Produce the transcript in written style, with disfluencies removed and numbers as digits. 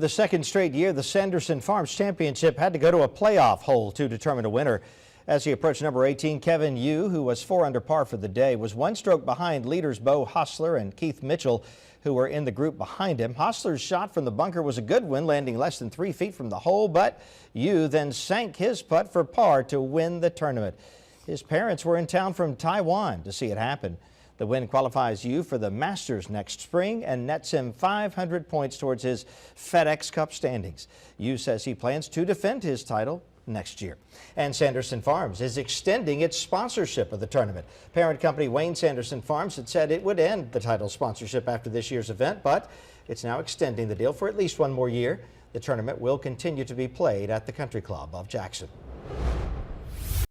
The second straight year, the Sanderson Farms Championship had to go to a playoff hole to determine a winner. As he approached number 18, Kevin Yu, who was 4 under par for the day, was one stroke behind leaders Bo Hostler and Keith Mitchell, who were in the group behind him. Hostler's shot from the bunker was a good one, landing less than 3 feet from the hole, but Yu then sank his putt for par to win the tournament. His parents were in town from Taiwan to see it happen. The win qualifies Yu for the Masters next spring and nets him 500 points towards his FedEx Cup standings. Yu says he plans to defend his title next year. And Sanderson Farms is extending its sponsorship of the tournament. Parent company Wayne Sanderson Farms had said it would end the title sponsorship after this year's event, but it's now extending the deal for at least one more year. The tournament will continue to be played at the Country Club of Jackson.